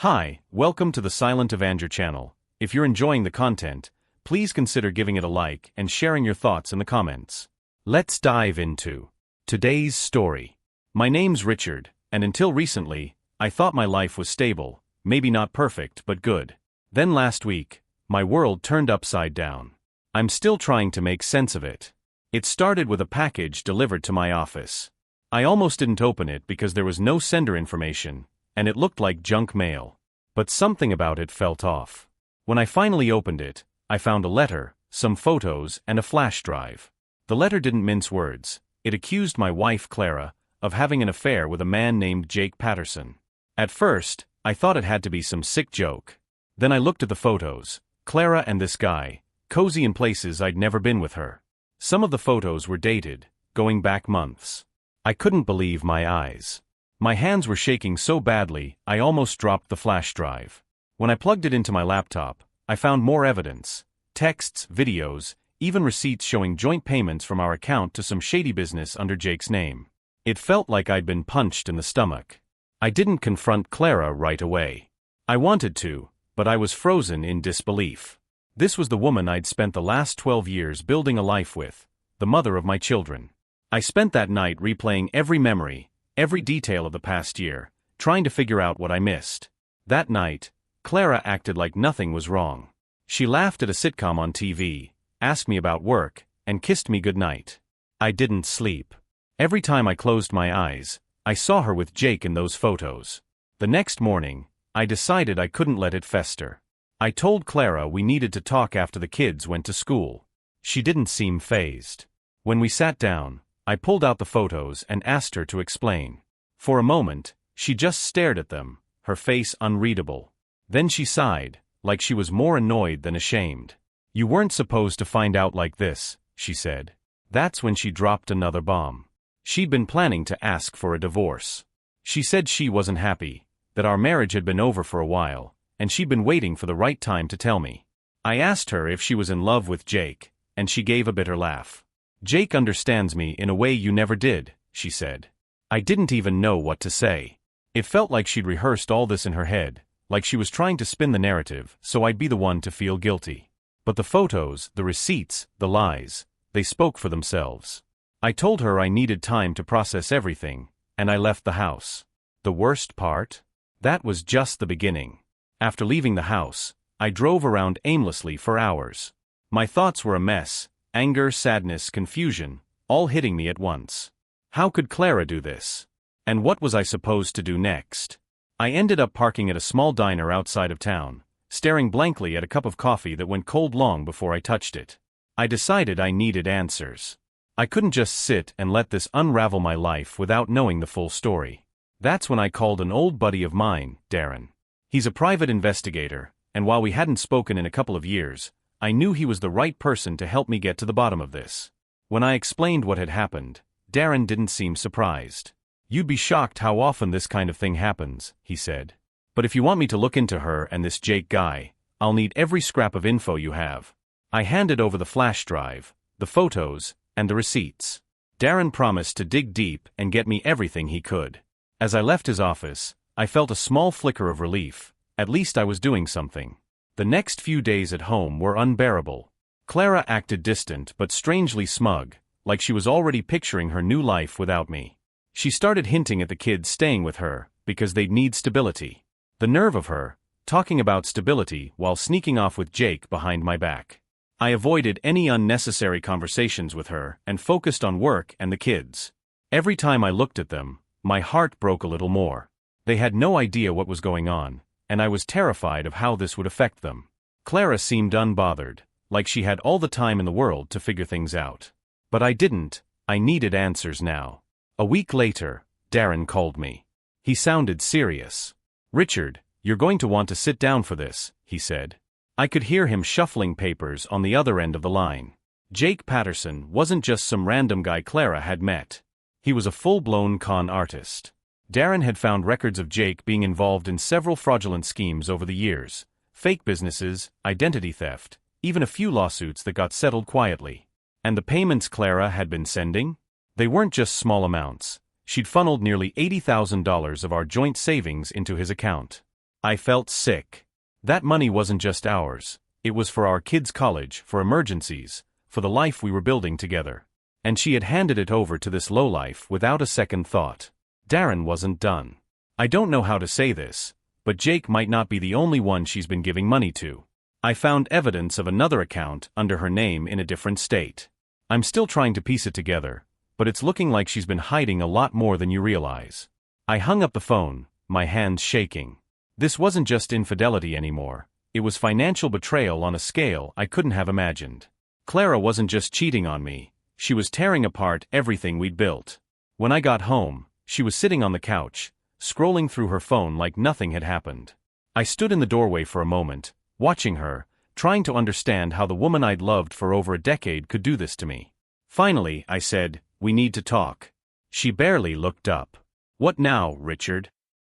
Hi, welcome to the Silent Avenger channel. If you're enjoying the content, please consider giving it a like and sharing your thoughts in the comments. Let's dive into today's story. My name's Richard, and until recently, I thought my life was stable, maybe not perfect but good. Then last week, my world turned upside down. I'm still trying to make sense of it. It started with a package delivered to my office. I almost didn't open it because there was no sender information, and it looked like junk mail. But something about it felt off. When I finally opened it, I found a letter, some photos, and a flash drive. The letter didn't mince words. It accused my wife Clara of having an affair with a man named Jake Patterson. At first, I thought it had to be some sick joke. Then I looked at the photos. Clara and this guy, cozy in places I'd never been with her. Some of the photos were dated, going back months. I couldn't believe my eyes. My hands were shaking so badly, I almost dropped the flash drive. When I plugged it into my laptop, I found more evidence. Texts, videos, even receipts showing joint payments from our account to some shady business under Jake's name. It felt like I'd been punched in the stomach. I didn't confront Clara right away. I wanted to, but I was frozen in disbelief. This was the woman I'd spent the last 12 years building a life with, the mother of my children. I spent that night replaying every memory, every detail of the past year, trying to figure out what I missed. That night, Clara acted like nothing was wrong. She laughed at a sitcom on TV, asked me about work, and kissed me goodnight. I didn't sleep. Every time I closed my eyes, I saw her with Jake in those photos. The next morning, I decided I couldn't let it fester. I told Clara we needed to talk after the kids went to school. She didn't seem fazed. When we sat down, I pulled out the photos and asked her to explain. For a moment, she just stared at them, her face unreadable. Then she sighed, like she was more annoyed than ashamed. "You weren't supposed to find out like this," she said. That's when she dropped another bomb. She'd been planning to ask for a divorce. She said she wasn't happy, that our marriage had been over for a while, and she'd been waiting for the right time to tell me. I asked her if she was in love with Jake, and she gave a bitter laugh. "Jake understands me in a way you never did," she said. I didn't even know what to say. It felt like she'd rehearsed all this in her head, like she was trying to spin the narrative so I'd be the one to feel guilty. But the photos, the receipts, the lies, they spoke for themselves. I told her I needed time to process everything, and I left the house. The worst part? That was just the beginning. After leaving the house, I drove around aimlessly for hours. My thoughts were a mess. Anger, sadness, confusion, all hitting me at once. How could Clara do this? And what was I supposed to do next? I ended up parking at a small diner outside of town, staring blankly at a cup of coffee that went cold long before I touched it. I decided I needed answers. I couldn't just sit and let this unravel my life without knowing the full story. That's when I called an old buddy of mine, Darren. He's a private investigator, and while we hadn't spoken in a couple of years, I knew he was the right person to help me get to the bottom of this. When I explained what had happened, Darren didn't seem surprised. "You'd be shocked how often this kind of thing happens," he said. "But if you want me to look into her and this Jake guy, I'll need every scrap of info you have." I handed over the flash drive, the photos, and the receipts. Darren promised to dig deep and get me everything he could. As I left his office, I felt a small flicker of relief. At least I was doing something. The next few days at home were unbearable. Clara acted distant but strangely smug, like she was already picturing her new life without me. She started hinting at the kids staying with her, because they'd need stability. The nerve of her, talking about stability while sneaking off with Jake behind my back. I avoided any unnecessary conversations with her and focused on work and the kids. Every time I looked at them, my heart broke a little more. They had no idea what was going on, and I was terrified of how this would affect them. Clara seemed unbothered, like she had all the time in the world to figure things out. But I didn't. I needed answers now. A week later, Darren called me. He sounded serious. "Richard, you're going to want to sit down for this," he said. I could hear him shuffling papers on the other end of the line. Jake Patterson wasn't just some random guy Clara had met. He was a full-blown con artist. Darren had found records of Jake being involved in several fraudulent schemes over the years, fake businesses, identity theft, even a few lawsuits that got settled quietly. And the payments Clara had been sending? They weren't just small amounts. She'd funneled nearly $80,000 of our joint savings into his account. I felt sick. That money wasn't just ours. It was for our kids' college, for emergencies, for the life we were building together. And she had handed it over to this lowlife without a second thought. Darren wasn't done. I don't know how to say this, but Jake might not be the only one she's been giving money to. I found evidence of another account under her name in a different state. I'm still trying to piece it together, but it's looking like she's been hiding a lot more than you realize. I hung up the phone, my hands shaking. This wasn't just infidelity anymore. It was financial betrayal on a scale I couldn't have imagined. Clara wasn't just cheating on me, she was tearing apart everything we'd built. When I got home, she was sitting on the couch, scrolling through her phone like nothing had happened. I stood in the doorway for a moment, watching her, trying to understand how the woman I'd loved for over a decade could do this to me. Finally, I said, "We need to talk." She barely looked up. "What now, Richard?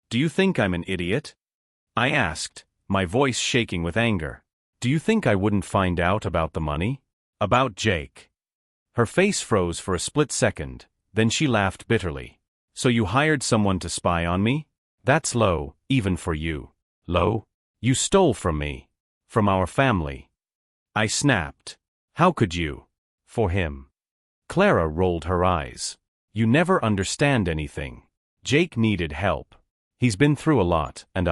Do you think I'm an idiot?" I asked, my voice shaking with anger. "Do you think I wouldn't find out about the money? About Jake?" Her face froze for a split second, then she laughed bitterly. "So you hired someone to spy on me? That's low, even for you." "Low? You stole from me. From our family." I snapped. "How could you? For him?" Clara rolled her eyes. "You never understand anything. Jake needed help. He's been through a lot, and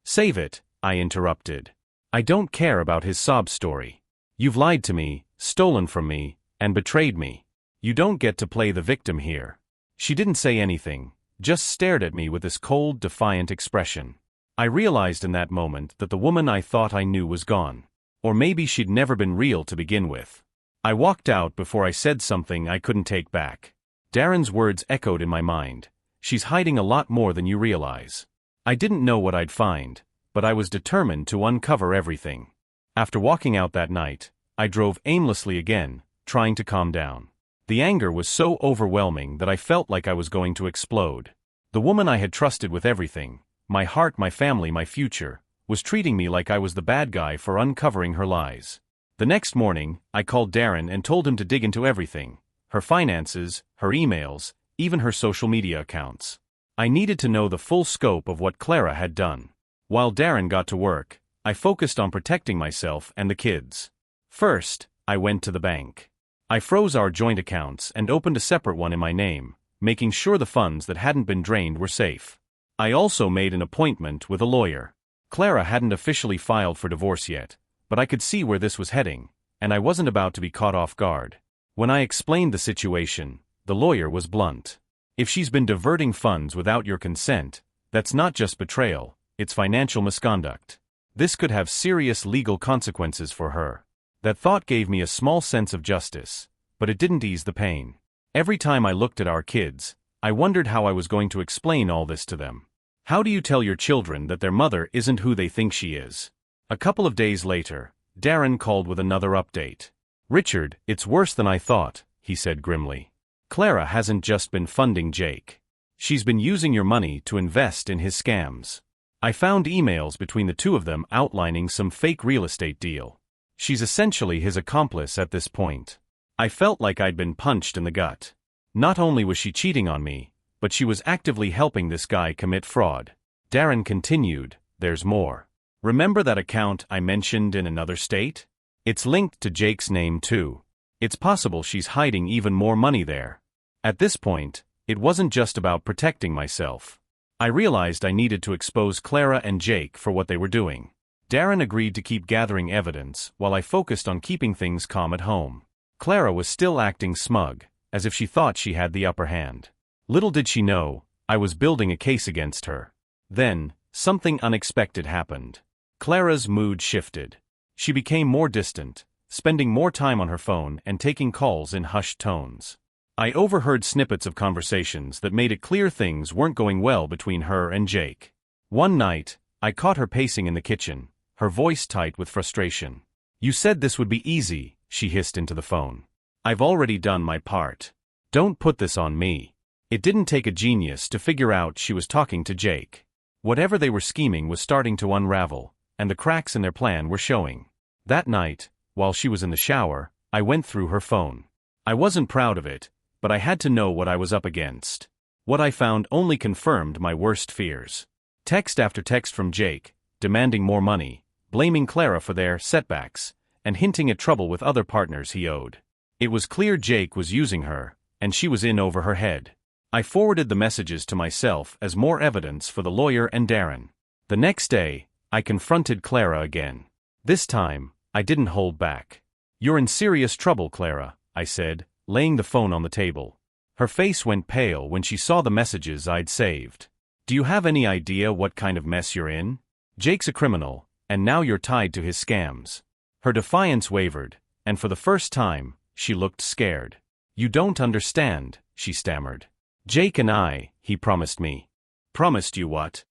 Save it," I interrupted. "I don't care about his sob story. You've lied to me, stolen from me, and betrayed me. You don't get to play the victim here." She didn't say anything, just stared at me with this cold, defiant expression. I realized in that moment that the woman I thought I knew was gone. Or maybe she'd never been real to begin with. I walked out before I said something I couldn't take back. Darren's words echoed in my mind. "She's hiding a lot more than you realize." I didn't know what I'd find, but I was determined to uncover everything. After walking out that night, I drove aimlessly again, trying to calm down. The anger was so overwhelming that I felt like I was going to explode. The woman I had trusted with everything, my heart, my family, my future, was treating me like I was the bad guy for uncovering her lies. The next morning, I called Darren and told him to dig into everything: her finances, her emails, even her social media accounts. I needed to know the full scope of what Clara had done. While Darren got to work, I focused on protecting myself and the kids. First, I went to the bank. I froze our joint accounts and opened a separate one in my name, making sure the funds that hadn't been drained were safe. I also made an appointment with a lawyer. Clara hadn't officially filed for divorce yet, but I could see where this was heading, and I wasn't about to be caught off guard. When I explained the situation, the lawyer was blunt. "If she's been diverting funds without your consent, that's not just betrayal, it's financial misconduct. This could have serious legal consequences for her." That thought gave me a small sense of justice, but it didn't ease the pain. Every time I looked at our kids, I wondered how I was going to explain all this to them. How do you tell your children that their mother isn't who they think she is? A couple of days later, Darren called with another update. "Richard, it's worse than I thought," he said grimly. "Clara hasn't just been funding Jake. She's been using your money to invest in his scams. I found emails between the two of them outlining some fake real estate deal. She's essentially his accomplice at this point." I felt like I'd been punched in the gut. Not only was she cheating on me, but she was actively helping this guy commit fraud. Darren continued, "There's more. Remember that account I mentioned in another state? It's linked to Jake's name too. It's possible she's hiding even more money there." At this point, it wasn't just about protecting myself. I realized I needed to expose Clara and Jake for what they were doing. Darren agreed to keep gathering evidence while I focused on keeping things calm at home. Clara was still acting smug, as if she thought she had the upper hand. Little did she know, I was building a case against her. Then, something unexpected happened. Clara's mood shifted. She became more distant, spending more time on her phone and taking calls in hushed tones. I overheard snippets of conversations that made it clear things weren't going well between her and Jake. One night, I caught her pacing in the kitchen, her voice tight with frustration. "You said this would be easy," she hissed into the phone. "I've already done my part. Don't put this on me." It didn't take a genius to figure out she was talking to Jake. Whatever they were scheming was starting to unravel, and the cracks in their plan were showing. That night, while she was in the shower, I went through her phone. I wasn't proud of it, but I had to know what I was up against. What I found only confirmed my worst fears. Text after text from Jake, demanding more money, blaming Clara for their setbacks, and hinting at trouble with other partners he owed. It was clear Jake was using her, and she was in over her head. I forwarded the messages to myself as more evidence for the lawyer and Darren. The next day, I confronted Clara again. This time, I didn't hold back. "You're in serious trouble, Clara," I said, laying the phone on the table. Her face went pale when she saw the messages I'd saved. "Do you have any idea what kind of mess you're in? Jake's a criminal, and now you're tied to his scams." Her defiance wavered, and for the first time, she looked scared. "You don't understand," she stammered. "Jake and I," he promised me. "Promised you what?"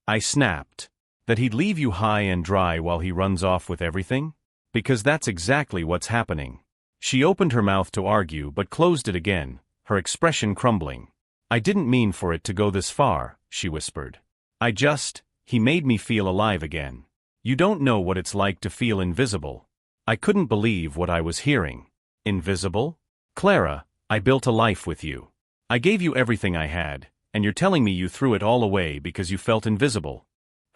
I snapped. "That he'd leave you high and dry while he runs off with everything? Because that's exactly what's happening." She opened her mouth to argue but closed it again, her expression crumbling. "I didn't mean for it to go this far," she whispered. He made me feel alive again. You don't know what it's like to feel invisible." I couldn't believe what I was hearing. "Invisible? Clara, I built a life with you. I gave you everything I had, and you're telling me you threw it all away because you felt invisible."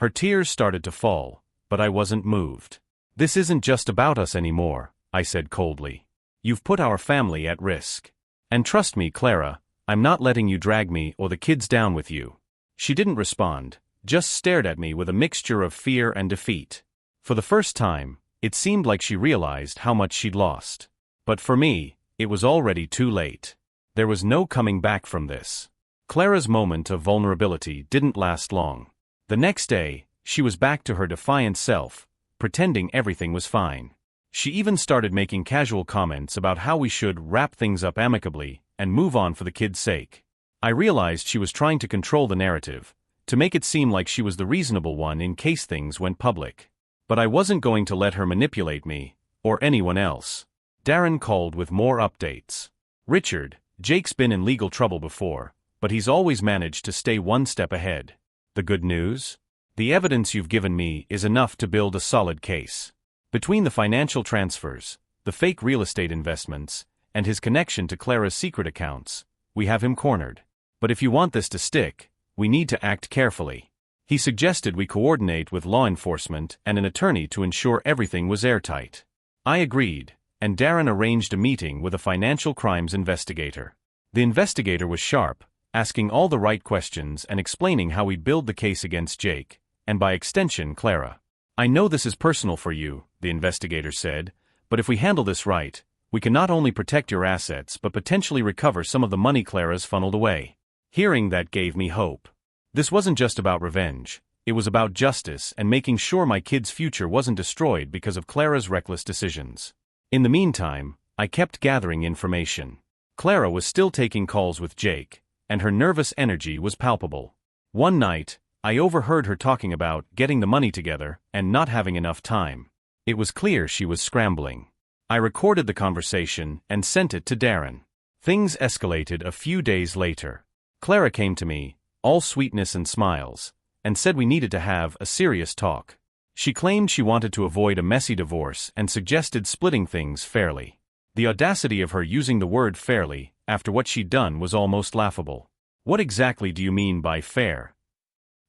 Her tears started to fall, but I wasn't moved. "This isn't just about us anymore," I said coldly. "You've put our family at risk. And trust me, Clara, I'm not letting you drag me or the kids down with you." She didn't respond, just stared at me with a mixture of fear and defeat. For the first time, it seemed like she realized how much she'd lost. But for me, it was already too late. There was no coming back from this. Clara's moment of vulnerability didn't last long. The next day, she was back to her defiant self, pretending everything was fine. She even started making casual comments about how we should wrap things up amicably and move on for the kids' sake. I realized she was trying to control the narrative, to make it seem like she was the reasonable one in case things went public. But I wasn't going to let her manipulate me, or anyone else. Darren called with more updates. "Richard, Jake's been in legal trouble before, but he's always managed to stay one step ahead. The good news? The evidence you've given me is enough to build a solid case. Between the financial transfers, the fake real estate investments, and his connection to Clara's secret accounts, we have him cornered. But if you want this to stick, we need to act carefully." He suggested we coordinate with law enforcement and an attorney to ensure everything was airtight. I agreed, and Darren arranged a meeting with a financial crimes investigator. The investigator was sharp, asking all the right questions and explaining how we'd build the case against Jake, and by extension Clara. "I know this is personal for you," the investigator said, "but if we handle this right, we can not only protect your assets but potentially recover some of the money Clara's funneled away." Hearing that gave me hope. This wasn't just about revenge, it was about justice and making sure my kid's future wasn't destroyed because of Clara's reckless decisions. In the meantime, I kept gathering information. Clara was still taking calls with Jake, and her nervous energy was palpable. One night, I overheard her talking about getting the money together and not having enough time. It was clear she was scrambling. I recorded the conversation and sent it to Darren. Things escalated a few days later. Clara came to me, all sweetness and smiles, and said we needed to have a serious talk. She claimed she wanted to avoid a messy divorce and suggested splitting things fairly. The audacity of her using the word fairly after what she'd done was almost laughable. "What exactly do you mean by fair?"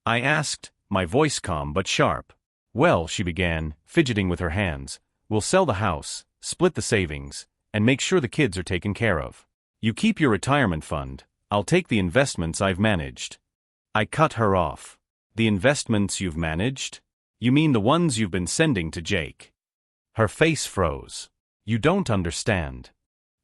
I asked, my voice calm but sharp. "Well," she began, fidgeting with her hands, "we'll sell the house, split the savings, and make sure the kids are taken care of. You keep your retirement fund, I'll take the investments I've managed." I cut her off. "The investments you've managed? You mean the ones you've been sending to Jake?" Her face froze. "You don't understand."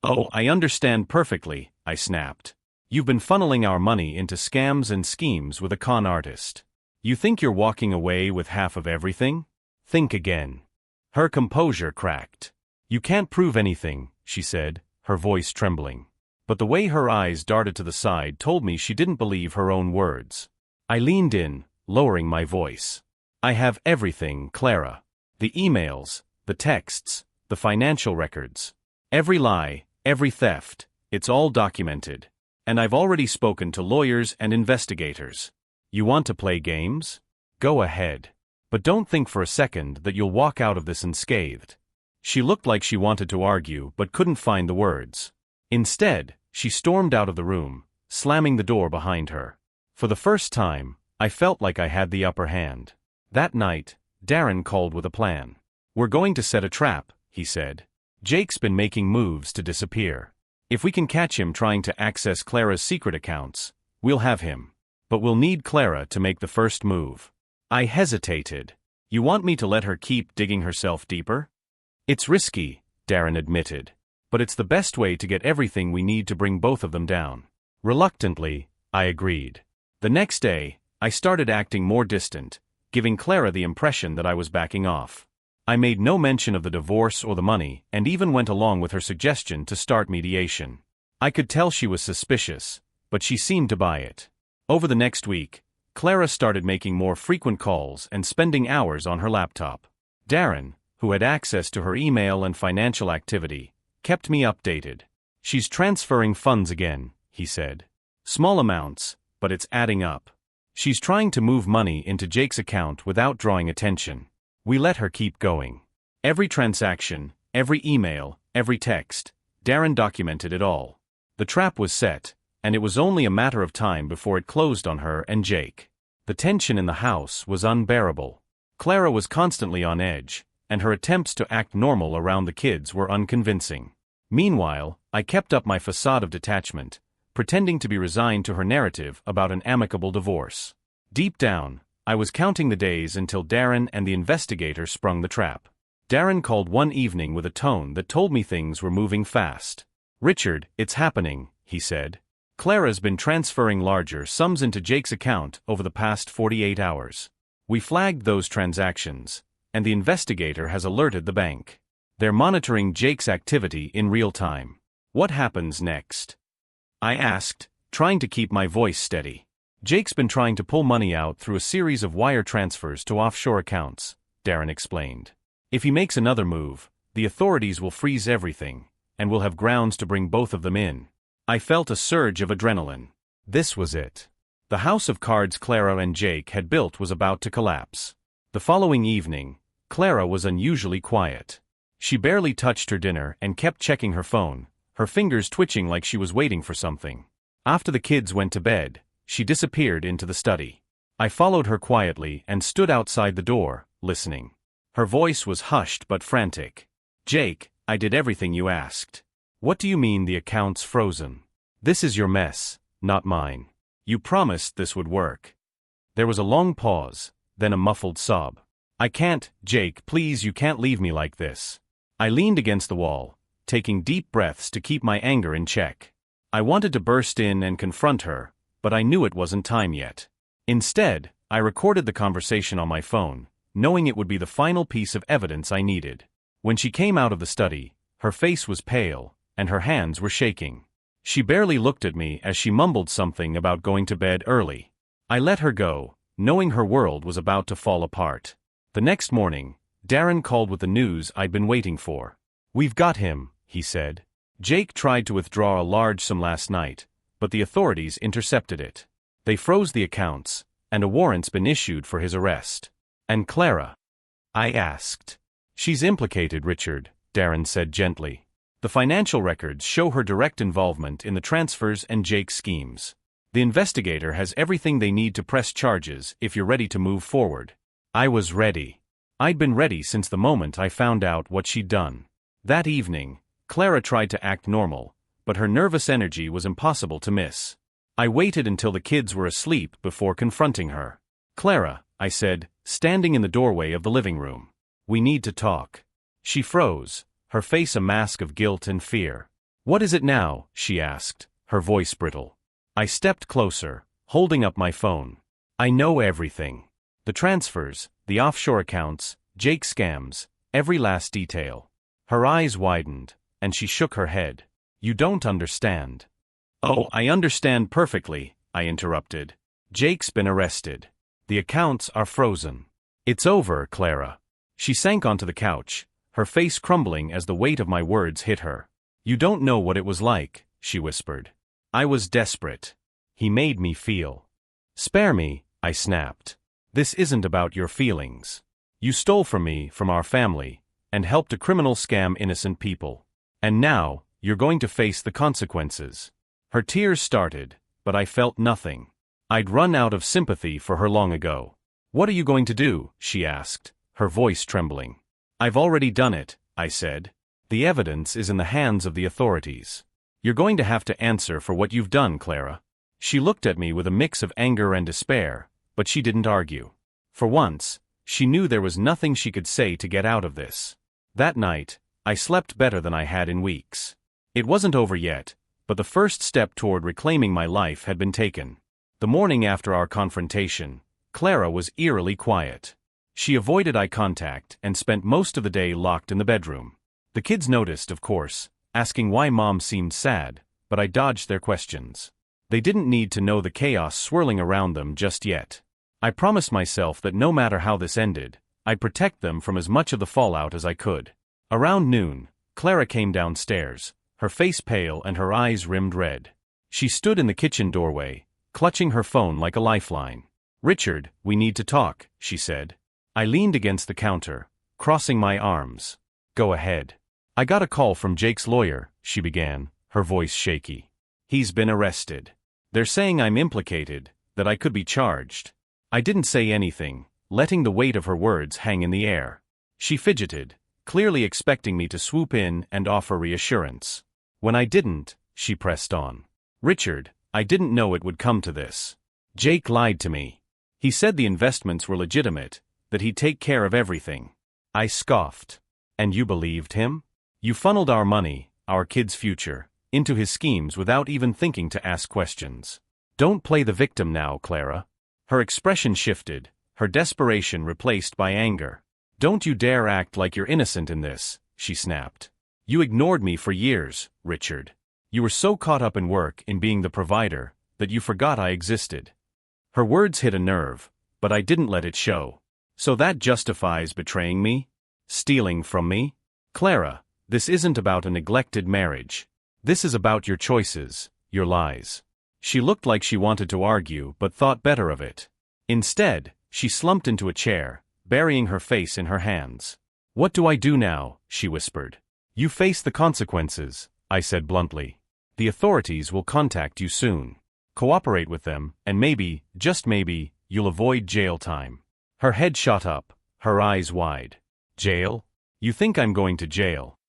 "Oh, I understand perfectly," I snapped. "You've been funneling our money into scams and schemes with a con artist. You think you're walking away with half of everything? Think again." Her composure cracked. "You can't prove anything," she said, her voice trembling. But the way her eyes darted to the side told me she didn't believe her own words. I leaned in, lowering my voice. "I have everything, Clara. The emails, the texts, the financial records. Every lie, every theft, it's all documented. And I've already spoken to lawyers and investigators. You want to play games? Go ahead. But don't think for a second that you'll walk out of this unscathed." She looked like she wanted to argue but couldn't find the words. Instead, she stormed out of the room, slamming the door behind her. For the first time, I felt like I had the upper hand. That night, Darren called with a plan. "We're going to set a trap," he said. "Jake's been making moves to disappear. If we can catch him trying to access Clara's secret accounts, we'll have him. But we'll need Clara to make the first move." I hesitated. "You want me to let her keep digging herself deeper?" "It's risky," Darren admitted. "But it's the best way to get everything we need to bring both of them down." Reluctantly, I agreed. The next day, I started acting more distant, giving Clara the impression that I was backing off. I made no mention of the divorce or the money, and even went along with her suggestion to start mediation. I could tell she was suspicious, but she seemed to buy it. Over the next week, Clara started making more frequent calls and spending hours on her laptop. Darren, who had access to her email and financial activity, kept me updated. "She's transferring funds again," he said. "Small amounts, but it's adding up. She's trying to move money into Jake's account without drawing attention." We let her keep going. Every transaction, every email, every text, Darren documented it all. The trap was set, and it was only a matter of time before it closed on her and Jake. The tension in the house was unbearable. Clara was constantly on edge, and her attempts to act normal around the kids were unconvincing. Meanwhile, I kept up my facade of detachment, pretending to be resigned to her narrative about an amicable divorce. Deep down, I was counting the days until Darren and the investigator sprung the trap. Darren called one evening with a tone that told me things were moving fast. "Richard, it's happening," he said. "Clara's been transferring larger sums into Jake's account over the past 48 hours. We flagged those transactions, and the investigator has alerted the bank. They're monitoring Jake's activity in real time." "What happens next?" I asked, trying to keep my voice steady. "Jake's been trying to pull money out through a series of wire transfers to offshore accounts," Darren explained. "If he makes another move, the authorities will freeze everything, and we'll have grounds to bring both of them in." I felt a surge of adrenaline. This was it. The house of cards Clara and Jake had built was about to collapse. The following evening, Clara was unusually quiet. She barely touched her dinner and kept checking her phone, her fingers twitching like she was waiting for something. After the kids went to bed, she disappeared into the study. I followed her quietly and stood outside the door, listening. Her voice was hushed but frantic. "Jake, I did everything you asked." "What do you mean the account's frozen?" "This is your mess, not mine. You promised this would work." There was a long pause, then a muffled sob. "I can't, Jake, please, you can't leave me like this." I leaned against the wall, taking deep breaths to keep my anger in check. I wanted to burst in and confront her, but I knew it wasn't time yet. Instead, I recorded the conversation on my phone, knowing it would be the final piece of evidence I needed. When she came out of the study, her face was pale, and her hands were shaking. She barely looked at me as she mumbled something about going to bed early. I let her go, knowing her world was about to fall apart. The next morning, Darren called with the news I'd been waiting for. "We've got him," he said. "Jake tried to withdraw a large sum last night, but the authorities intercepted it. They froze the accounts, and a warrant's been issued for his arrest." "And Clara?" I asked. "She's implicated, Richard," Darren said gently. "The financial records show her direct involvement in the transfers and Jake's schemes. The investigator has everything they need to press charges if you're ready to move forward." I was ready. I'd been ready since the moment I found out what she'd done. That evening, Clara tried to act normal, but her nervous energy was impossible to miss. I waited until the kids were asleep before confronting her. "Clara," I said, standing in the doorway of the living room. "We need to talk." She froze, her face a mask of guilt and fear. "What is it now?" she asked, her voice brittle. I stepped closer, holding up my phone. "I know everything. The transfers, the offshore accounts, Jake scams, every last detail." Her eyes widened, and she shook her head. "You don't understand." "Oh, I understand perfectly," I interrupted. "Jake's been arrested. The accounts are frozen. It's over, Clara." She sank onto the couch, her face crumbling as the weight of my words hit her. "You don't know what it was like," she whispered. I was desperate. He made me feel. "Spare me," I snapped. "This isn't about your feelings. You stole from me, from our family, and helped a criminal scam innocent people. And now, you're going to face the consequences." Her tears started, but I felt nothing. I'd run out of sympathy for her long ago. "What are you going to do?" she asked, her voice trembling. "I've already done it," I said. "The evidence is in the hands of the authorities. You're going to have to answer for what you've done, Clara." She looked at me with a mix of anger and despair, but she didn't argue. For once, she knew there was nothing she could say to get out of this. That night, I slept better than I had in weeks. It wasn't over yet, but the first step toward reclaiming my life had been taken. The morning after our confrontation, Clara was eerily quiet. She avoided eye contact and spent most of the day locked in the bedroom. The kids noticed, of course, asking why Mom seemed sad, but I dodged their questions. They didn't need to know the chaos swirling around them just yet. I promised myself that no matter how this ended, I'd protect them from as much of the fallout as I could. Around noon, Clara came downstairs, her face pale and her eyes rimmed red. She stood in the kitchen doorway, clutching her phone like a lifeline. "Richard, we need to talk," she said. I leaned against the counter, crossing my arms. "Go ahead." "I got a call from Jake's lawyer," she began, her voice shaky. "He's been arrested. They're saying I'm implicated, that I could be charged." I didn't say anything, letting the weight of her words hang in the air. She fidgeted, clearly expecting me to swoop in and offer reassurance. When I didn't, she pressed on. "Richard, I didn't know it would come to this. Jake lied to me. He said the investments were legitimate, that he'd take care of everything." I scoffed. "And you believed him? You funneled our money, our kids' future, into his schemes without even thinking to ask questions. Don't play the victim now, Clara." Her expression shifted, her desperation replaced by anger. "Don't you dare act like you're innocent in this," she snapped. "You ignored me for years, Richard. You were so caught up in work, in being the provider, that you forgot I existed." Her words hit a nerve, but I didn't let it show. "So that justifies betraying me? Stealing from me? Clara, this isn't about a neglected marriage. This is about your choices, your lies." She looked like she wanted to argue but thought better of it. Instead, she slumped into a chair, burying her face in her hands. "What do I do now?" she whispered. "You face the consequences," I said bluntly. "The authorities will contact you soon. Cooperate with them, and maybe, just maybe, you'll avoid jail time." Her head shot up, her eyes wide. "Jail? You think I'm going to jail?"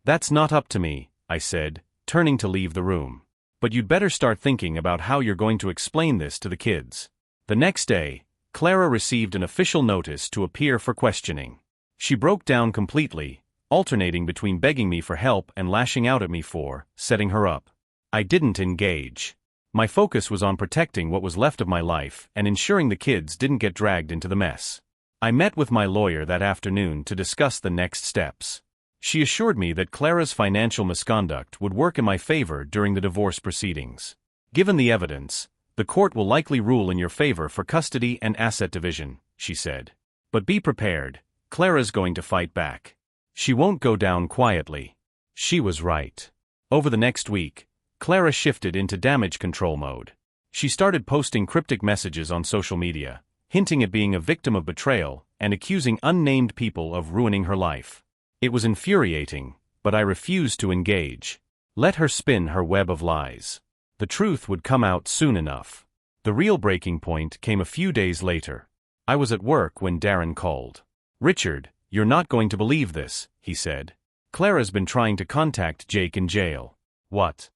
"That's not up to me," I said, turning to leave the room. "But you'd better start thinking about how you're going to explain this to the kids." The next day, Clara received an official notice to appear for questioning. She broke down completely, alternating between begging me for help and lashing out at me for setting her up. I didn't engage. My focus was on protecting what was left of my life and ensuring the kids didn't get dragged into the mess. I met with my lawyer that afternoon to discuss the next steps. She assured me that Clara's financial misconduct would work in my favor during the divorce proceedings. "Given the evidence, the court will likely rule in your favor for custody and asset division," she said. "But be prepared, Clara's going to fight back. She won't go down quietly." She was right. Over the next week, Clara shifted into damage control mode. She started posting cryptic messages on social media, hinting at being a victim of betrayal and accusing unnamed people of ruining her life. It was infuriating, but I refused to engage. Let her spin her web of lies. The truth would come out soon enough. The real breaking point came a few days later. I was at work when Darren called. "Richard, you're not going to believe this," he said. "Clara's been trying to contact Jake in jail." "What?"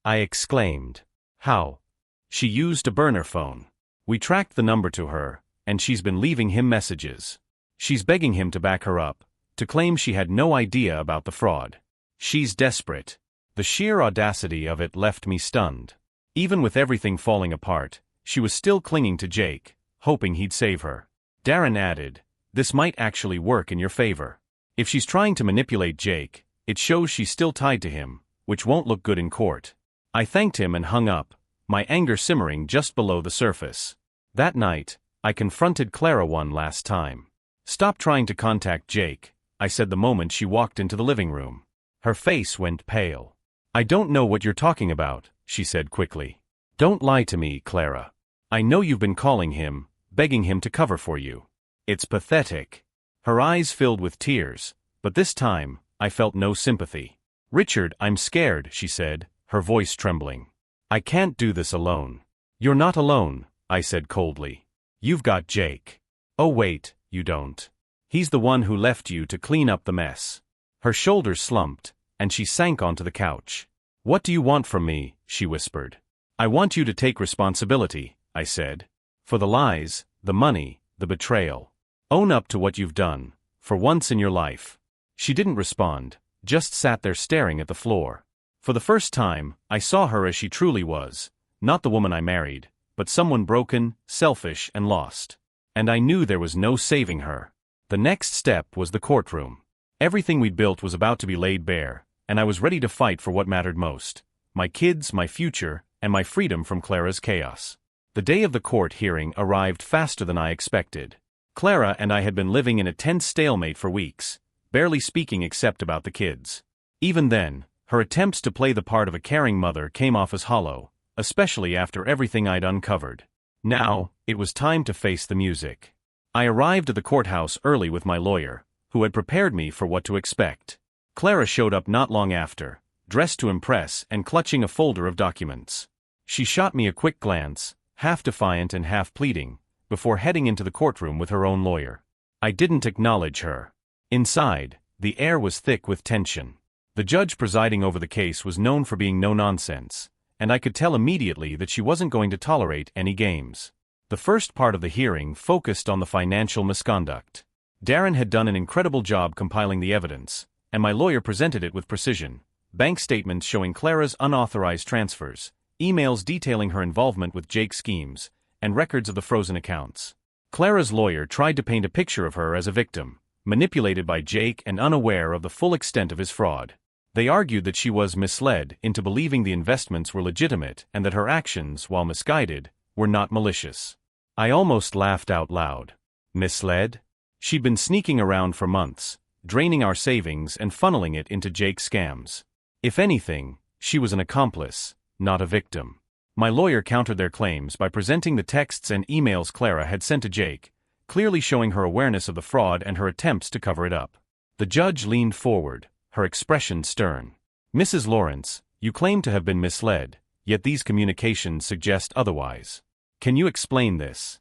I exclaimed. "How?" "She used a burner phone. We tracked the number to her, and she's been leaving him messages. She's begging him to back her up, to claim she had no idea about the fraud. She's desperate." The sheer audacity of it left me stunned. Even with everything falling apart, she was still clinging to Jake, hoping he'd save her. Darren added, "This might actually work in your favor. If she's trying to manipulate Jake, it shows she's still tied to him, which won't look good in court." I thanked him and hung up, my anger simmering just below the surface. That night, I confronted Clara one last time. "Stop trying to contact Jake," I said the moment she walked into the living room. Her face went pale. "I don't know what you're talking about," she said quickly. "Don't lie to me, Clara. I know you've been calling him, begging him to cover for you. It's pathetic." Her eyes filled with tears, but this time, I felt no sympathy. "Richard, I'm scared," she said, her voice trembling. "I can't do this alone." "You're not alone," I said coldly. You've got Jake. Oh wait, you don't. He's the one who left you to clean up the mess. Her shoulders slumped, and she sank onto the couch. What do you want from me? She whispered. I want you to take responsibility, I said. For the lies, the money, the betrayal. Own up to what you've done, for once in your life. She didn't respond, just sat there staring at the floor. For the first time, I saw her as she truly was, not the woman I married, but someone broken, selfish, and lost. And I knew there was no saving her. The next step was the courtroom. Everything we'd built was about to be laid bare, and I was ready to fight for what mattered most: my kids, my future, and my freedom from Clara's chaos. The day of the court hearing arrived faster than I expected. Clara and I had been living in a tense stalemate for weeks, barely speaking except about the kids. Even then, her attempts to play the part of a caring mother came off as hollow, especially after everything I'd uncovered. Now, it was time to face the music. I arrived at the courthouse early with my lawyer, who had prepared me for what to expect. Clara showed up not long after, dressed to impress and clutching a folder of documents. She shot me a quick glance, half defiant and half pleading, before heading into the courtroom with her own lawyer. I didn't acknowledge her. Inside, the air was thick with tension. The judge presiding over the case was known for being no-nonsense, and I could tell immediately that she wasn't going to tolerate any games. The first part of the hearing focused on the financial misconduct. Darren had done an incredible job compiling the evidence, and my lawyer presented it with precision. Bank statements showing Clara's unauthorized transfers, emails detailing her involvement with Jake's schemes, and records of the frozen accounts. Clara's lawyer tried to paint a picture of her as a victim, manipulated by Jake and unaware of the full extent of his fraud. They argued that she was misled into believing the investments were legitimate and that her actions, while misguided, were not malicious. I almost laughed out loud. Misled? She'd been sneaking around for months, draining our savings and funneling it into Jake's scams. If anything, she was an accomplice, not a victim. My lawyer countered their claims by presenting the texts and emails Clara had sent to Jake, clearly showing her awareness of the fraud and her attempts to cover it up. The judge leaned forward, her expression stern. Mrs. Lawrence, you claim to have been misled, yet these communications suggest otherwise. Can you explain this?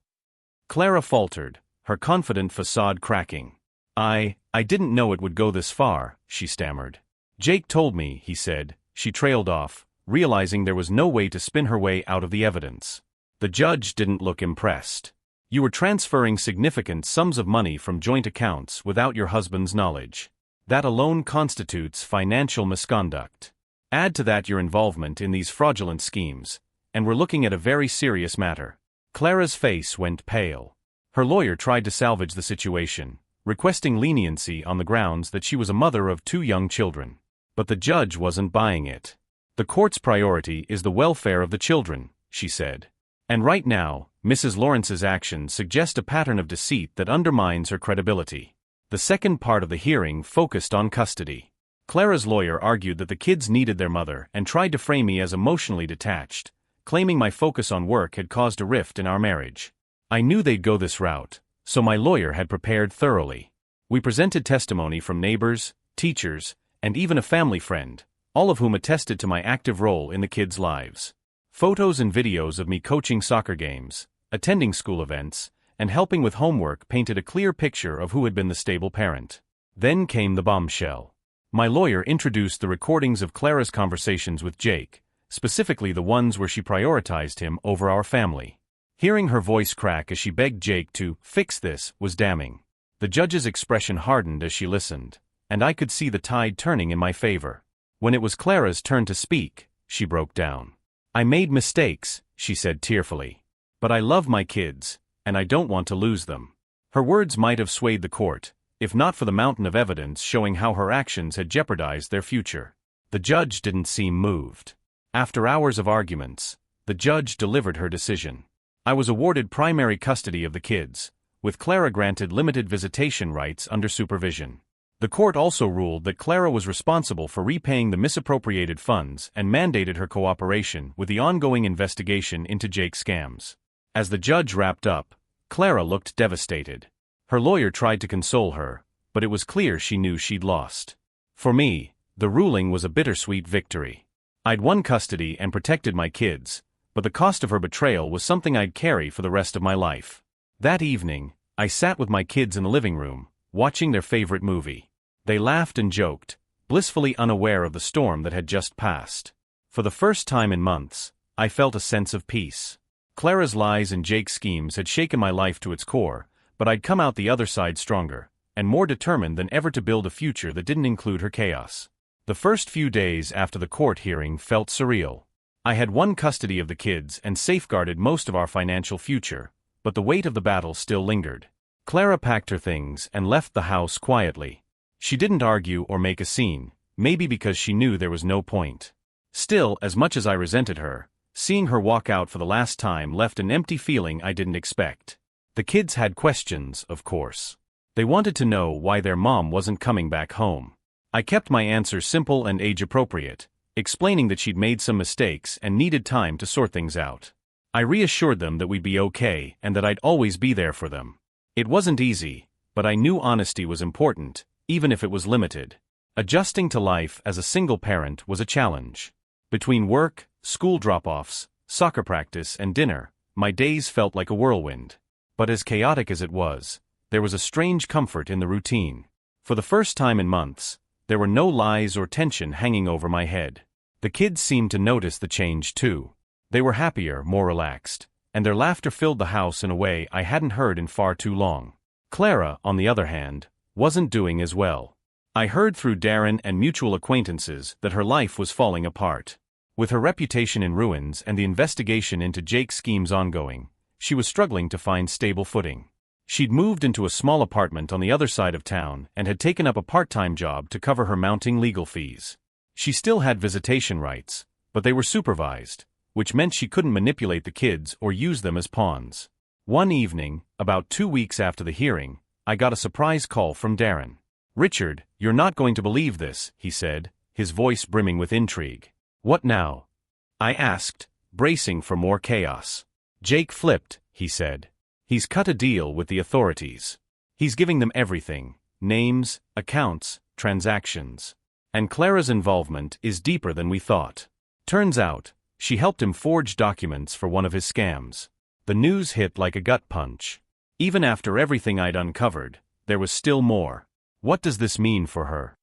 Clara faltered, her confident facade cracking. I didn't know it would go this far, she stammered. Jake told me, he said. She trailed off, realizing there was no way to spin her way out of the evidence. The judge didn't look impressed. You were transferring significant sums of money from joint accounts without your husband's knowledge. That alone constitutes financial misconduct. Add to that your involvement in these fraudulent schemes, and we're looking at a very serious matter. Clara's face went pale. Her lawyer tried to salvage the situation, requesting leniency on the grounds that she was a mother of 2 young children. But the judge wasn't buying it. The court's priority is the welfare of the children, she said. And right now, Mrs. Lawrence's actions suggest a pattern of deceit that undermines her credibility. The second part of the hearing focused on custody. Clara's lawyer argued that the kids needed their mother and tried to frame me as emotionally detached, claiming my focus on work had caused a rift in our marriage. I knew they'd go this route, so my lawyer had prepared thoroughly. We presented testimony from neighbors, teachers, and even a family friend, all of whom attested to my active role in the kids' lives. Photos and videos of me coaching soccer games, attending school events, and helping with homework painted a clear picture of who had been the stable parent. Then came the bombshell. My lawyer introduced the recordings of Clara's conversations with Jake, specifically the ones where she prioritized him over our family. Hearing her voice crack as she begged Jake to fix this was damning. The judge's expression hardened as she listened, and I could see the tide turning in my favor. When it was Clara's turn to speak, she broke down. I made mistakes, she said tearfully. But I love my kids, and I don't want to lose them. Her words might have swayed the court, if not for the mountain of evidence showing how her actions had jeopardized their future. The judge didn't seem moved. After hours of arguments, the judge delivered her decision. I was awarded primary custody of the kids, with Clara granted limited visitation rights under supervision. The court also ruled that Clara was responsible for repaying the misappropriated funds and mandated her cooperation with the ongoing investigation into Jake's scams. As the judge wrapped up, Clara looked devastated. Her lawyer tried to console her, but it was clear she knew she'd lost. For me, the ruling was a bittersweet victory. I'd won custody and protected my kids, but the cost of her betrayal was something I'd carry for the rest of my life. That evening, I sat with my kids in the living room, watching their favorite movie. They laughed and joked, blissfully unaware of the storm that had just passed. For the first time in months, I felt a sense of peace. Clara's lies and Jake's schemes had shaken my life to its core, but I'd come out the other side stronger, and more determined than ever to build a future that didn't include her chaos. The first few days after the court hearing felt surreal. I had won custody of the kids and safeguarded most of our financial future, but the weight of the battle still lingered. Clara packed her things and left the house quietly. She didn't argue or make a scene, maybe because she knew there was no point. Still, as much as I resented her, seeing her walk out for the last time left an empty feeling I didn't expect. The kids had questions, of course. They wanted to know why their mom wasn't coming back home. I kept my answers simple and age-appropriate, explaining that she'd made some mistakes and needed time to sort things out. I reassured them that we'd be okay and that I'd always be there for them. It wasn't easy, but I knew honesty was important, even if it was limited. Adjusting to life as a single parent was a challenge. Between work, school drop-offs, soccer practice, and dinner, my days felt like a whirlwind. But as chaotic as it was, there was a strange comfort in the routine. For the first time in months, there were no lies or tension hanging over my head. The kids seemed to notice the change too. They were happier, more relaxed, and their laughter filled the house in a way I hadn't heard in far too long. Clara, on the other hand, wasn't doing as well. I heard through Darren and mutual acquaintances that her life was falling apart. With her reputation in ruins and the investigation into Jake's schemes ongoing, she was struggling to find stable footing. She'd moved into a small apartment on the other side of town and had taken up a part-time job to cover her mounting legal fees. She still had visitation rights, but they were supervised, which meant she couldn't manipulate the kids or use them as pawns. One evening, about 2 weeks after the hearing, I got a surprise call from Darren. "Richard, you're not going to believe this," he said, his voice brimming with intrigue. "What now?" I asked, bracing for more chaos. "Jake flipped," he said. "He's cut a deal with the authorities. He's giving them everything: names, accounts, transactions. And Clara's involvement is deeper than we thought. Turns out, she helped him forge documents for one of his scams." The news hit like a gut punch. Even after everything I'd uncovered, there was still more. "What does this mean for her?"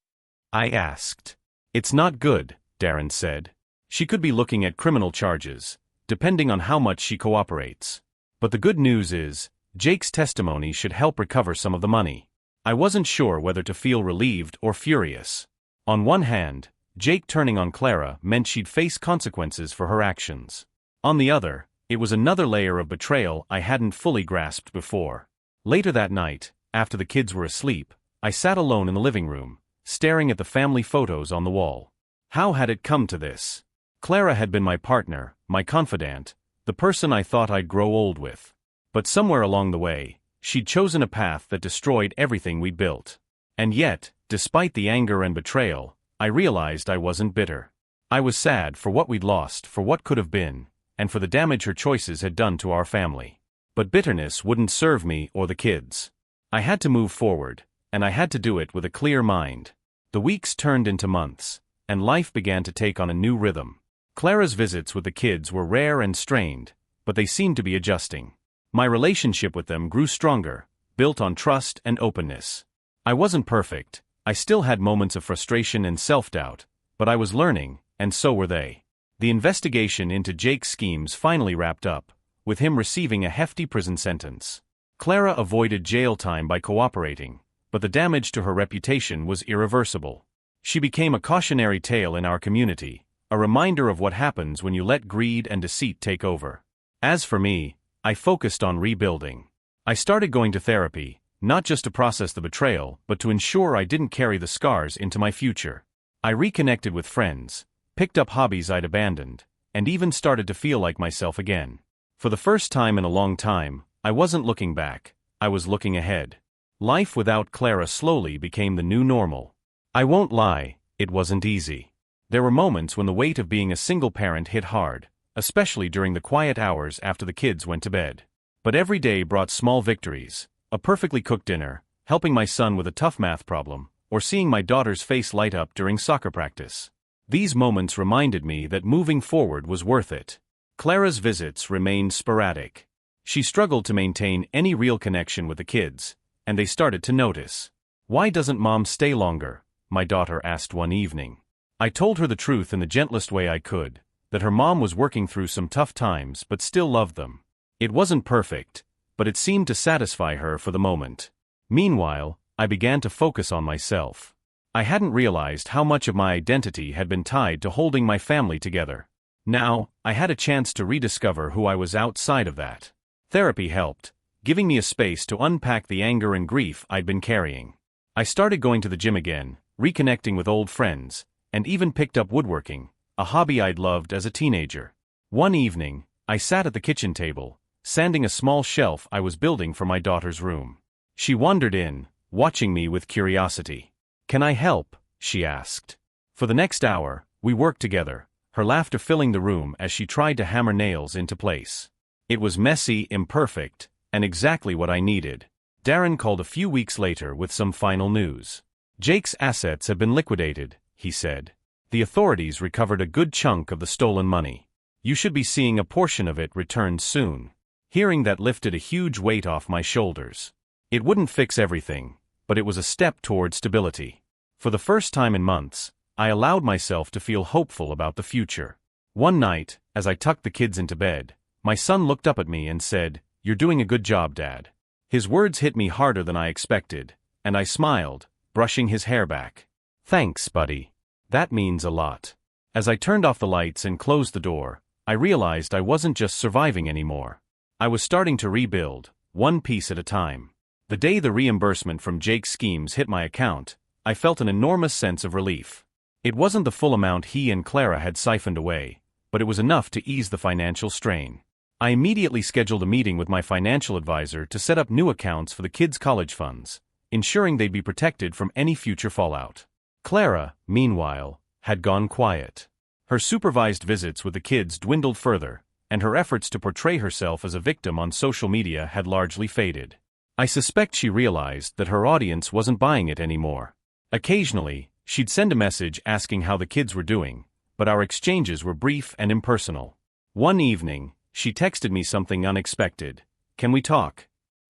I asked. "It's not good," Darren said. "She could be looking at criminal charges, depending on how much she cooperates. But the good news is, Jake's testimony should help recover some of the money." I wasn't sure whether to feel relieved or furious. On one hand, Jake turning on Clara meant she'd face consequences for her actions. On the other, it was another layer of betrayal I hadn't fully grasped before. Later that night, after the kids were asleep, I sat alone in the living room, staring at the family photos on the wall. How had it come to this? Clara had been my partner, my confidant, the person I thought I'd grow old with. But somewhere along the way, she'd chosen a path that destroyed everything we'd built. And yet, despite the anger and betrayal, I realized I wasn't bitter. I was sad for what we'd lost, for what could have been, and for the damage her choices had done to our family. But bitterness wouldn't serve me or the kids. I had to move forward, and I had to do it with a clear mind. The weeks turned into months, and life began to take on a new rhythm. Clara's visits with the kids were rare and strained, but they seemed to be adjusting. My relationship with them grew stronger, built on trust and openness. I wasn't perfect, I still had moments of frustration and self-doubt, but I was learning, and so were they. The investigation into Jake's schemes finally wrapped up, with him receiving a hefty prison sentence. Clara avoided jail time by cooperating, but the damage to her reputation was irreversible. She became a cautionary tale in our community, a reminder of what happens when you let greed and deceit take over. As for me, I focused on rebuilding. I started going to therapy, not just to process the betrayal, but to ensure I didn't carry the scars into my future. I reconnected with friends, picked up hobbies I'd abandoned, and even started to feel like myself again. For the first time in a long time, I wasn't looking back, I was looking ahead. Life without Clara slowly became the new normal. I won't lie, it wasn't easy. There were moments when the weight of being a single parent hit hard, especially during the quiet hours after the kids went to bed. But every day brought small victories: a perfectly cooked dinner, helping my son with a tough math problem, or seeing my daughter's face light up during soccer practice. These moments reminded me that moving forward was worth it. Clara's visits remained sporadic. She struggled to maintain any real connection with the kids, and they started to notice. "Why doesn't Mom stay longer?" my daughter asked one evening. I told her the truth in the gentlest way I could, that her mom was working through some tough times but still loved them. It wasn't perfect, but it seemed to satisfy her for the moment. Meanwhile, I began to focus on myself. I hadn't realized how much of my identity had been tied to holding my family together. Now, I had a chance to rediscover who I was outside of that. Therapy helped, giving me a space to unpack the anger and grief I'd been carrying. I started going to the gym again, reconnecting with old friends, and even picked up woodworking, a hobby I'd loved as a teenager. One evening, I sat at the kitchen table, sanding a small shelf I was building for my daughter's room. She wandered in, watching me with curiosity. "Can I help?" she asked. For the next hour, we worked together, her laughter filling the room as she tried to hammer nails into place. It was messy, imperfect, and exactly what I needed. Darren called a few weeks later with some final news. "Jake's assets have been liquidated," he said. "The authorities recovered a good chunk of the stolen money. You should be seeing a portion of it returned soon." Hearing that lifted a huge weight off my shoulders. It wouldn't fix everything, but it was a step toward stability. For the first time in months, I allowed myself to feel hopeful about the future. One night, as I tucked the kids into bed, my son looked up at me and said, "You're doing a good job, Dad." His words hit me harder than I expected, and I smiled, brushing his hair back. "Thanks, buddy. That means a lot." As I turned off the lights and closed the door, I realized I wasn't just surviving anymore. I was starting to rebuild, one piece at a time. The day the reimbursement from Jake's schemes hit my account, I felt an enormous sense of relief. It wasn't the full amount he and Clara had siphoned away, but it was enough to ease the financial strain. I immediately scheduled a meeting with my financial advisor to set up new accounts for the kids' college funds, ensuring they'd be protected from any future fallout. Clara, meanwhile, had gone quiet. Her supervised visits with the kids dwindled further, and her efforts to portray herself as a victim on social media had largely faded. I suspect she realized that her audience wasn't buying it anymore. Occasionally, she'd send a message asking how the kids were doing, but our exchanges were brief and impersonal. One evening, she texted me something unexpected. "Can we talk?"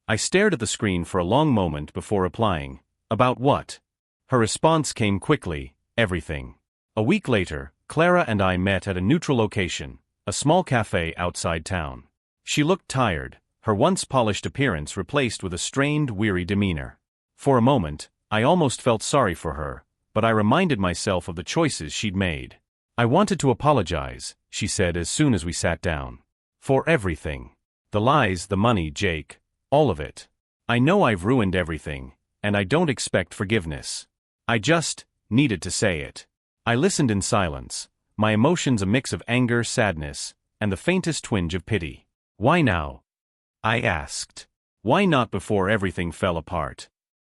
I stared at the screen for a long moment before replying. "About what?" Her response came quickly, "Everything." A week later, Clara and I met at a neutral location, a small cafe outside town. She looked tired, her once polished appearance replaced with a strained, weary demeanor. For a moment, I almost felt sorry for her, but I reminded myself of the choices she'd made. "I wanted to apologize," she said as soon as we sat down. "For everything. The lies, the money, Jake, all of it. I know I've ruined everything, and I don't expect forgiveness. I just needed to say it." I listened in silence, my emotions a mix of anger, sadness, and the faintest twinge of pity. "Why now?" I asked. "Why not before everything fell apart?"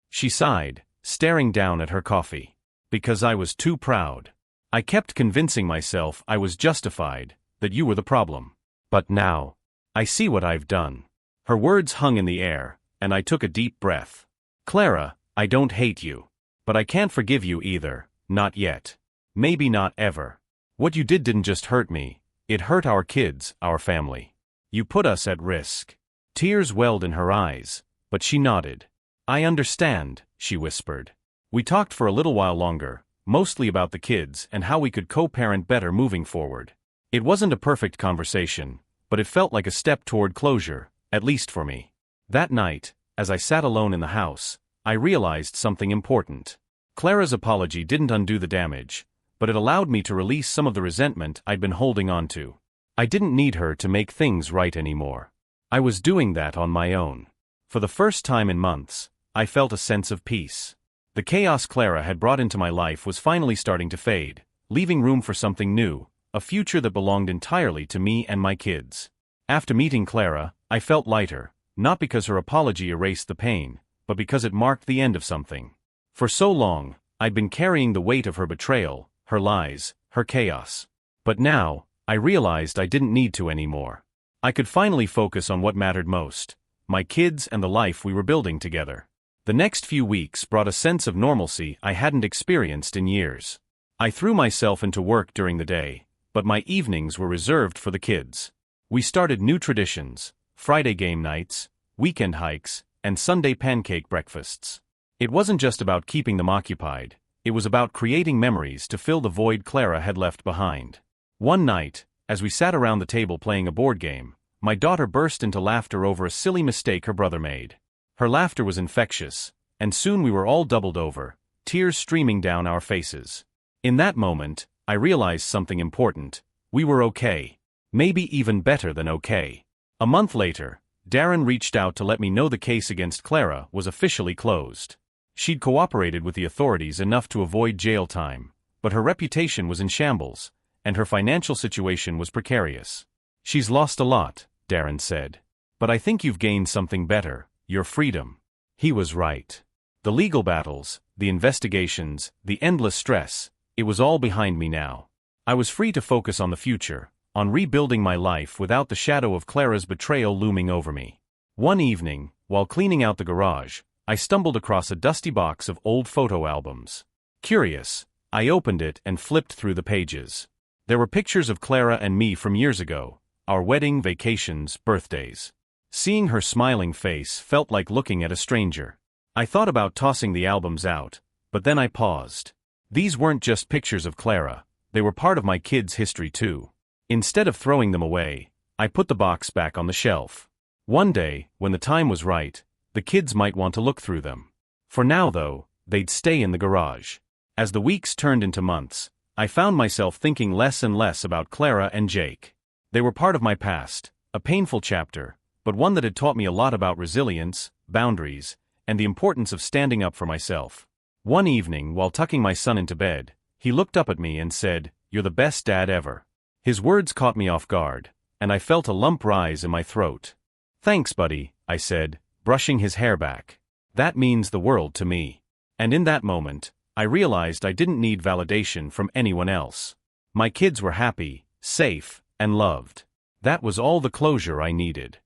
She sighed, staring down at her coffee. "Because I was too proud. I kept convincing myself I was justified, that you were the problem. But now, I see what I've done." Her words hung in the air, and I took a deep breath. "Clara, I don't hate you. But I can't forgive you either, not yet. Maybe not ever. What you did didn't just hurt me, it hurt our kids, our family. You put us at risk." Tears welled in her eyes, but she nodded. "I understand," she whispered. We talked for a little while longer, mostly about the kids and how we could co-parent better moving forward. It wasn't a perfect conversation, but it felt like a step toward closure, at least for me. That night, as I sat alone in the house, I realized something important. Clara's apology didn't undo the damage, but it allowed me to release some of the resentment I'd been holding on to. I didn't need her to make things right anymore. I was doing that on my own. For the first time in months, I felt a sense of peace. The chaos Clara had brought into my life was finally starting to fade, leaving room for something new, a future that belonged entirely to me and my kids. After meeting Clara, I felt lighter, not because her apology erased the pain, but because it marked the end of something. For so long, I'd been carrying the weight of her betrayal, her lies, her chaos. But now, I realized I didn't need to anymore. I could finally focus on what mattered most, my kids and the life we were building together. The next few weeks brought a sense of normalcy I hadn't experienced in years. I threw myself into work during the day, but my evenings were reserved for the kids. We started new traditions: Friday game nights, weekend hikes, and Sunday pancake breakfasts. It wasn't just about keeping them occupied, it was about creating memories to fill the void Clara had left behind. One night, as we sat around the table playing a board game, my daughter burst into laughter over a silly mistake her brother made. Her laughter was infectious, and soon we were all doubled over, tears streaming down our faces. In that moment, I realized something important: we were okay. Maybe even better than okay. A month later, Darren reached out to let me know the case against Clara was officially closed. She'd cooperated with the authorities enough to avoid jail time, but her reputation was in shambles, and her financial situation was precarious. "She's lost a lot," Darren said. "But I think you've gained something better: your freedom." He was right. The legal battles, the investigations, the endless stress, it was all behind me now. I was free to focus on the future, on rebuilding my life without the shadow of Clara's betrayal looming over me. One evening, while cleaning out the garage, I stumbled across a dusty box of old photo albums. Curious, I opened it and flipped through the pages. There were pictures of Clara and me from years ago, our wedding, vacations, birthdays. Seeing her smiling face felt like looking at a stranger. I thought about tossing the albums out, but then I paused. These weren't just pictures of Clara, they were part of my kids' history too. Instead of throwing them away, I put the box back on the shelf. One day, when the time was right, the kids might want to look through them. For now though, they'd stay in the garage. As the weeks turned into months, I found myself thinking less and less about Clara and Jake. They were part of my past, a painful chapter, but one that had taught me a lot about resilience, boundaries, and the importance of standing up for myself. One evening, while tucking my son into bed, he looked up at me and said, "You're the best dad ever." His words caught me off guard, and I felt a lump rise in my throat. "Thanks, buddy," I said, brushing his hair back. "That means the world to me." And in that moment, I realized I didn't need validation from anyone else. My kids were happy, safe, and loved. That was all the closure I needed.